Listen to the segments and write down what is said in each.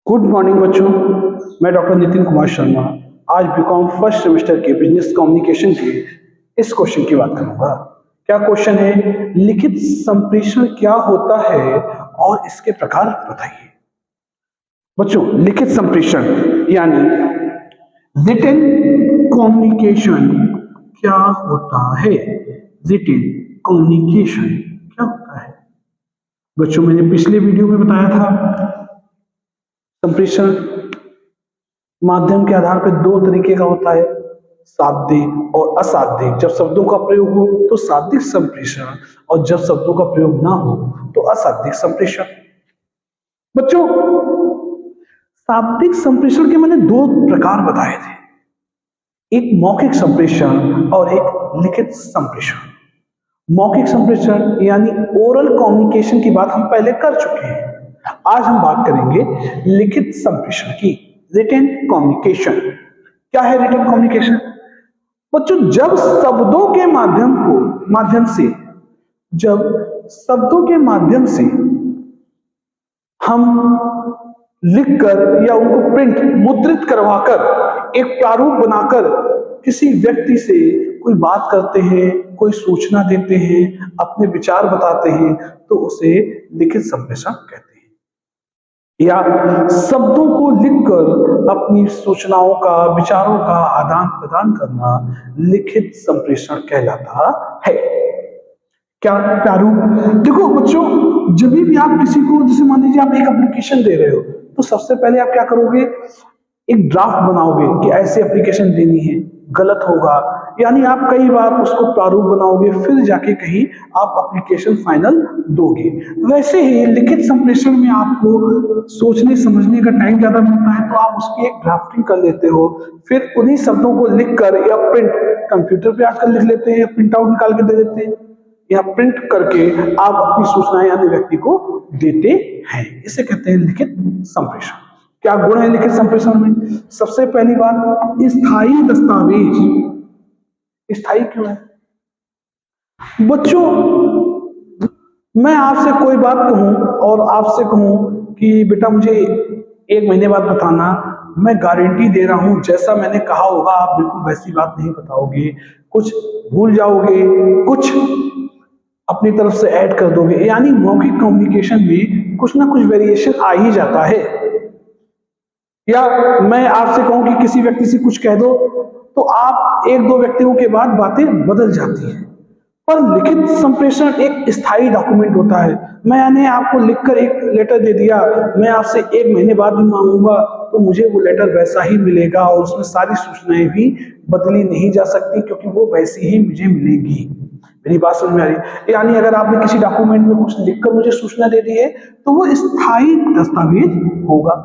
Good morning बच्चों। मैं doctor Nitin Kumar Sharma आज बीकॉम फर्स्ट सेमेस्टर के बिजनेस कम्युनिकेशन के इस क्वेश्चन की बात करूंगा। क्या क्वेश्चन है? लिखित संप्रेषण क्या होता है और इसके प्रकार बताइए। बच्चों, लिखित संप्रेषण यानी रिटन कम्युनिकेशन क्या होता है? रिटन कम्युनिकेशन क्या होता है? बच्चों, मैंने पिछले वीडियो में बताया था संप्रेषण माध्यम के आधार पर दो तरीके का होता है, शाब्दिक और अशाब्दिक। जब शब्दों का प्रयोग हो तो शाब्दिक संप्रेषण और जब शब्दों का प्रयोग ना हो तो अशाब्दिक संप्रेषण। बच्चों, शाब्दिक संप्रेषण के मैंने दो प्रकार बताए थे, एक मौखिक संप्रेषण और एक लिखित संप्रेषण। मौखिक संप्रेषण यानी ओरल कम्युनिकेशन की बात हम पहले कर चुके हैं। आज हम बात करेंगे लिखित संप्रेषण की, रिटन कम्युनिकेशन। क्या है रिटन कम्युनिकेशन? बच्चों, जब शब्दों के माध्यम से हम लिखकर या उनको प्रिंट मुद्रित करवाकर एक प्रारूप बनाकर किसी व्यक्ति से कोई बात करते हैं, कोई सूचना देते हैं, अपने विचार बताते हैं, तो उसे लिखित संप्रेषण कहते हैं। या शब्दों को लिखकर अपनी सूचनाओं का, विचारों का आदान प्रदान करना लिखित संप्रेषण कहलाता है। क्या प्रारूप? देखो बच्चों, जब भी आप किसी को, जैसे मान लीजिए आप एक एप्लीकेशन दे रहे हो, तो सबसे पहले आप क्या करोगे? एक ड्राफ्ट बनाओगे कि ऐसे एप्लीकेशन देनी है, गलत होगा, यानी आप कई बार उसको प्रारूप बनाओगे, फिर जाके कहीं आप एप्लीकेशन फाइनल दोगे। वैसे ही लिखित संप्रेषण में आपको सोचने समझने का टाइम ज्यादा मिलता है, तो आप उसकी एक ड्राफ्टिंग कर लेते हो, फिर उन्हीं शब्दों को लिखकर या प्रिंट, कंप्यूटर पे आजकल लिख लेते हैं, प्रिंट आउट निकाल के दे देते हैं, या प्रिंट करके आप अपनी सूचनाएं अन्य व्यक्ति को देते हैं। इसे कहते हैं लिखित संप्रेषण। क्या गुण है लिखित संप्रेषण में? सबसे पहली बात, स्थायी दस्तावेज। स्थायी क्यों है? बच्चों, मैं आपसे कोई बात कहूं और आपसे कहूं कि बेटा मुझे 1 महीने बाद बताना, मैं गारंटी दे रहा हूं जैसा मैंने कहा होगा आप बिल्कुल वैसी बात नहीं बताओगे, कुछ भूल जाओगे, कुछ अपनी तरफ से ऐड कर दोगे, यानी मौखिक कम्युनिकेशन में कुछ ना कुछ वेरिएशन आ ही जाता है। या मैं आपसे कहूं कि किसी व्यक्ति से कुछ कह दो, तो आप 1-2 व्यक्तियों के बाद बातें बदल जाती हैं। पर लिखित संप्रेषण एक स्थायी डॉक्यूमेंट होता है। मैंने आपको लिखकर एक लेटर दे दिया, मैं आपसे 1 महीने बाद भी मांगूंगा तो मुझे वो लेटर वैसा ही मिलेगा और उसमें सारी सूचनाएं भी बदली नहीं जा सकती, क्योंकि वो वैसी ही मुझे मिलेगी। मेरी बात समझ में आ रही है? यानी अगर आपने किसी डॉक्यूमेंट में कुछ लिखकर मुझे सूचना दे दी है तो वो स्थायी दस्तावेज होगा।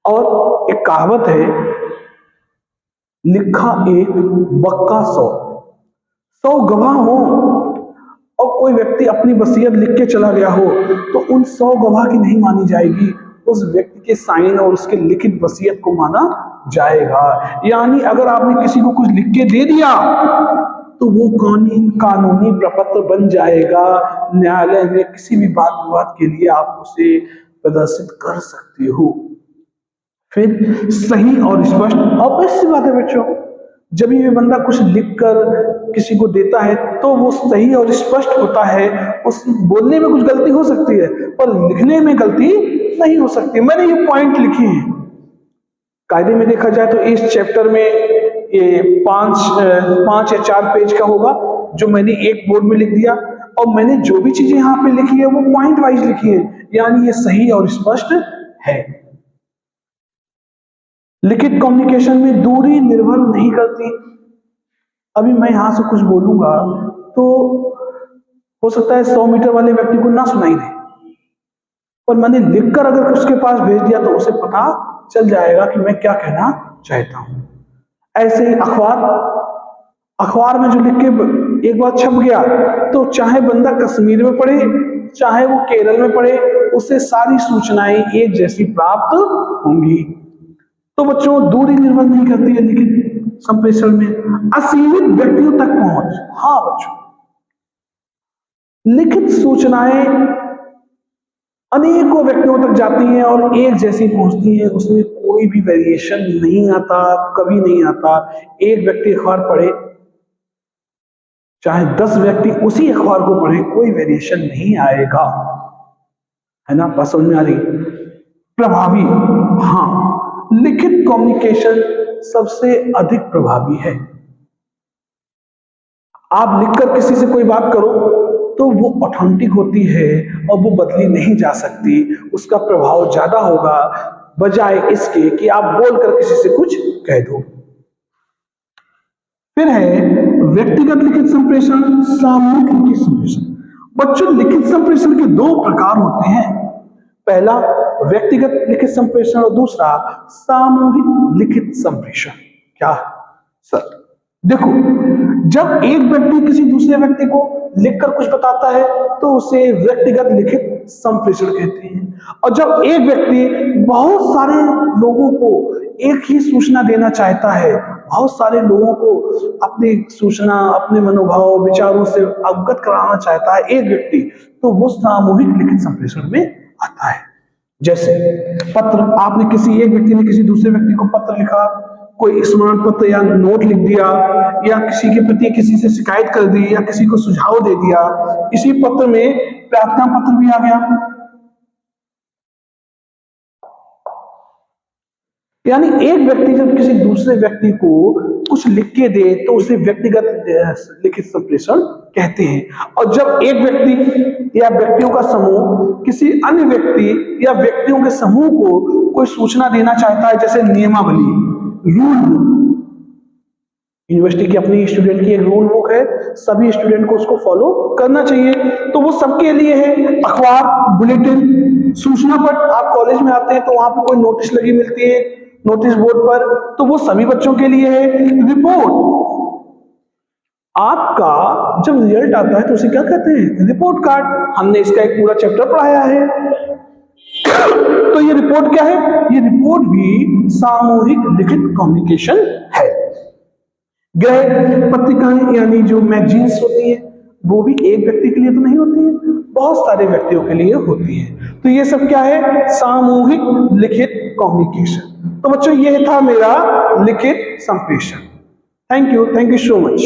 और एक कहावत है, लिखा एक बक्का 100 गवाह हो, और कोई व्यक्ति अपनी वसीयत लिख के चला गया हो तो उन 100 गवाह की नहीं मानी जाएगी, उस व्यक्ति के साइन और उसके लिखित वसीयत को माना जाएगा। यानी अगर आपने किसी को कुछ लिख के दे दिया तो वो कानूनी प्रपत्र बन जाएगा। न्यायालय में किसी भी बात विवाद के लिए आप उसे प्रदर्शित कर सकते हो। फिर सही और स्पष्ट, ऑब्वियस सी बात है बच्चों, जब ये बंदा कुछ लिखकर किसी को देता है तो वो सही और स्पष्ट होता है। उस बोलने में कुछ गलती हो सकती है पर लिखने में गलती नहीं हो सकती। मैंने ये पॉइंट लिखे हैं। कायदे में देखा जाए तो इस चैप्टर में ये 5 या 4 पेज का होगा, जो मैंने एक बोर्ड में लिख दिया, और मैंने जो भी चीजें यहाँ पे लिखी है वो पॉइंट वाइज लिखी है, यानी ये सही और स्पष्ट है। लिखित कम्युनिकेशन में दूरी निर्भर नहीं करती। अभी मैं यहां से कुछ बोलूंगा तो हो सकता है 100 मीटर वाले व्यक्ति को ना सुनाई दे, पर मैंने लिखकर अगर उसके पास भेज दिया तो उसे पता चल जाएगा कि मैं क्या कहना चाहता हूं। ऐसे ही अखबार में जो लिख के एक बार छप गया तो चाहे बंदा कश्मीर में पढ़े चाहे वो केरल में पढ़े, उसे सारी सूचनाएं एक जैसी प्राप्त होंगी। तो बच्चों, दूरी निर्भर नहीं करती है लिखित संप्रेषण में। असीमित व्यक्तियों तक पहुंच, हाँ बच्चों, लिखित सूचनाएं अनेकों व्यक्तियों व्यक्तियों तक जाती हैं और एक जैसी पहुंचती हैं, उसमें कोई भी वेरिएशन नहीं आता, कभी नहीं आता। एक व्यक्ति अखबार पढ़े, चाहे 10 व्यक्ति उसी अखबार को पढ़े, कोई वेरिएशन नहीं आएगा। है ना, बात समझ में आ रही? प्रभावी, हाँ, लिखित कम्युनिकेशन सबसे अधिक प्रभावी है। आप लिखकर किसी से कोई बात करो तो वो ऑथेंटिक होती है और वो बदली नहीं जा सकती, उसका प्रभाव ज्यादा होगा बजाय इसके कि आप बोलकर किसी से कुछ कह दो। फिर है व्यक्तिगत लिखित संप्रेषण, सामूहिक लिखित संप्रेषण। बच्चों, लिखित संप्रेषण के दो प्रकार होते हैं, पहला व्यक्तिगत लिखित संप्रेषण और दूसरा सामूहिक लिखित संप्रेषण। क्या सर? देखो, जब एक व्यक्ति किसी दूसरे व्यक्ति को लिखकर कुछ बताता है तो उसे व्यक्तिगत लिखित संप्रेषण कहते हैं, और जब एक व्यक्ति बहुत सारे लोगों को एक ही सूचना देना चाहता है, बहुत सारे लोगों को अपनी सूचना, अपने मनोभाव, विचारों से अवगत कराना चाहता है एक व्यक्ति, तो वो सामूहिक लिखित संप्रेषण में आता है। जैसे पत्र, आपने किसी एक व्यक्ति ने किसी दूसरे व्यक्ति को पत्र लिखा, कोई स्मरण पत्र या नोट लिख दिया, या किसी के प्रति किसी से शिकायत कर दी, या किसी को सुझाव दे दिया, इसी पत्र में प्रार्थना पत्र भी आ गया। यानी एक व्यक्ति जब किसी दूसरे व्यक्ति को कुछ लिख के दे तो उसे व्यक्तिगत लिखित संप्रेषण कहते हैं। और जब एक व्यक्ति या व्यक्तियों का समूह किसी अन्य व्यक्ति या व्यक्तियों के समूह को कोई सूचना देना चाहता है, जैसे नियमावली, रूल बुक, यूनिवर्सिटी की अपनी स्टूडेंट की एक रूल बुक है, सभी स्टूडेंट को उसको फॉलो करना चाहिए, तो वो सबके लिए है। अखबार, बुलेटिन, सूचना पट, आप कॉलेज में आते हैं तो वहां पर कोई नोटिस लगी मिलती है नोटिस बोर्ड पर, तो वो सभी बच्चों के लिए है। रिपोर्ट, आपका जब रिजल्ट आता है तो उसे क्या कहते हैं? Report card. हमने इसका एक पूरा चैप्टर पढ़ाया है। तो ये रिपोर्ट क्या है? ये रिपोर्ट भी सामूहिक लिखित कम्युनिकेशन है। गृह पत्रिकाएं यानी जो मैगजीन्स होती है, वो भी एक व्यक्ति के लिए तो नहीं होती है, बहुत सारे व्यक्तियों के लिए होती है। तो ये सब क्या है? सामूहिक लिखित कम्युनिकेशन। तो बच्चों, ये था मेरा लिखित संप्रेषण। Thank you so much.